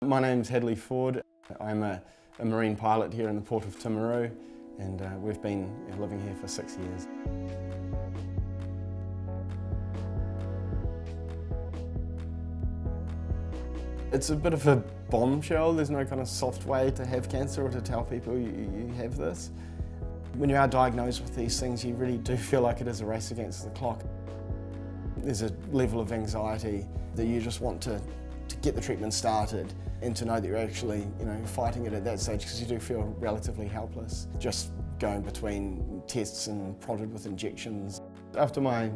My name's Hadleigh Ford. I'm a marine pilot here in the port of Timaru, and we've been living here for 6 years. It's a bit of a bombshell. There's no kind of soft way to have cancer or to tell people you have this. When you are diagnosed with these things, you really do feel like it is a race against the clock. There's a level of anxiety that you just want to get the treatment started and to know that you're actually fighting it at that stage, because you do feel relatively helpless, just going between tests and prodded with injections. After my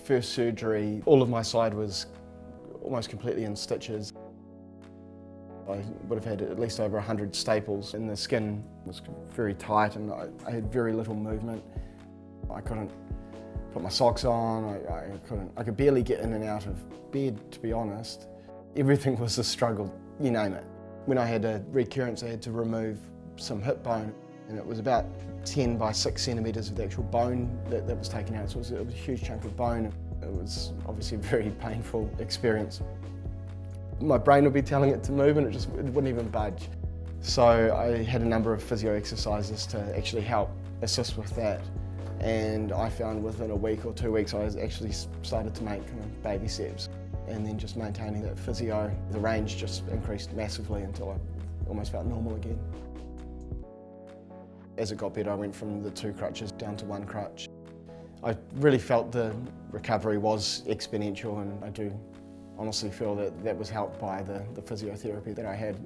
first surgery, all of my side was almost completely in stitches. I would have had at least over 100 staples, and the skin was very tight and I had very little movement. I couldn't put my socks on, I could barely get in and out of bed, to be honest. Everything was a struggle, you name it. When I had a recurrence, I had to remove some hip bone, and it was about 10 by 6 centimetres of the actual bone that was taken out, so it was a huge chunk of bone. It was obviously a very painful experience. My brain would be telling it to move and it wouldn't even budge. So I had a number of physio exercises to actually help assist with that. And I found within a week or 2 weeks I actually started to make kind of baby steps. And then just maintaining that physio, the range just increased massively until I almost felt normal again. As it got better, I went from the 2 crutches down to 1 crutch. I really felt the recovery was exponential, and I do honestly feel that was helped by the physiotherapy that I had.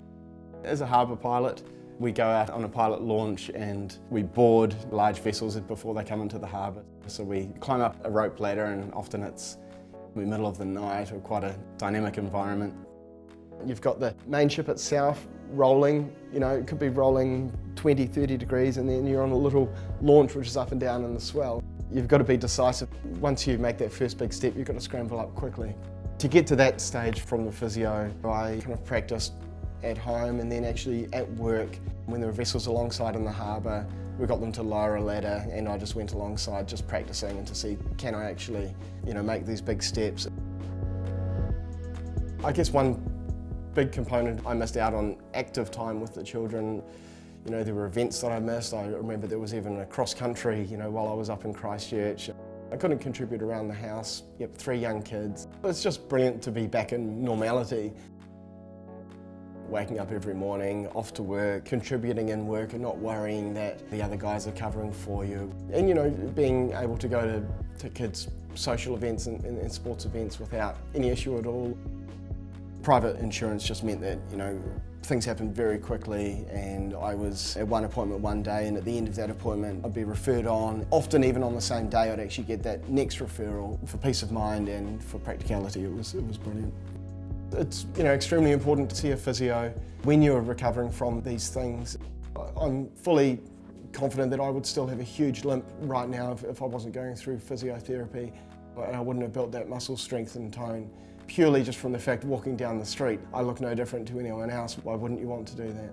As a harbour pilot, we go out on a pilot launch and we board large vessels before they come into the harbour. So we climb up a rope ladder, and often it's in the middle of the night or quite a dynamic environment. You've got the main ship itself rolling, it could be rolling 20, 30 degrees, and then you're on a little launch which is up and down in the swell. You've got to be decisive. Once you make that first big step, you've got to scramble up quickly. To get to that stage from the physio, I kind of practiced at home, and then actually at work, when there were vessels alongside in the harbour, we got them to lower a ladder, and I just went alongside just practicing and to see, can I actually make these big steps. I guess one big component, I missed out on active time with the children. There were events that I missed. I remember there was even a cross country, while I was up in Christchurch. I couldn't contribute around the house. 3 young kids. It's just brilliant to be back in normality. Waking up every morning, off to work, contributing in work and not worrying that the other guys are covering for you. And being able to go to kids' social events and sports events without any issue at all. Private insurance just meant that, things happened very quickly, and I was at one appointment one day, and at the end of that appointment I'd be referred on. Often even on the same day I'd actually get that next referral. For peace of mind and for practicality, it was brilliant. It's extremely important to see a physio when you're recovering from these things. I'm fully confident that I would still have a huge limp right now if I wasn't going through physiotherapy, and I wouldn't have built that muscle strength and tone. Purely just from the fact walking down the street, I look no different to anyone else. Why wouldn't you want to do that?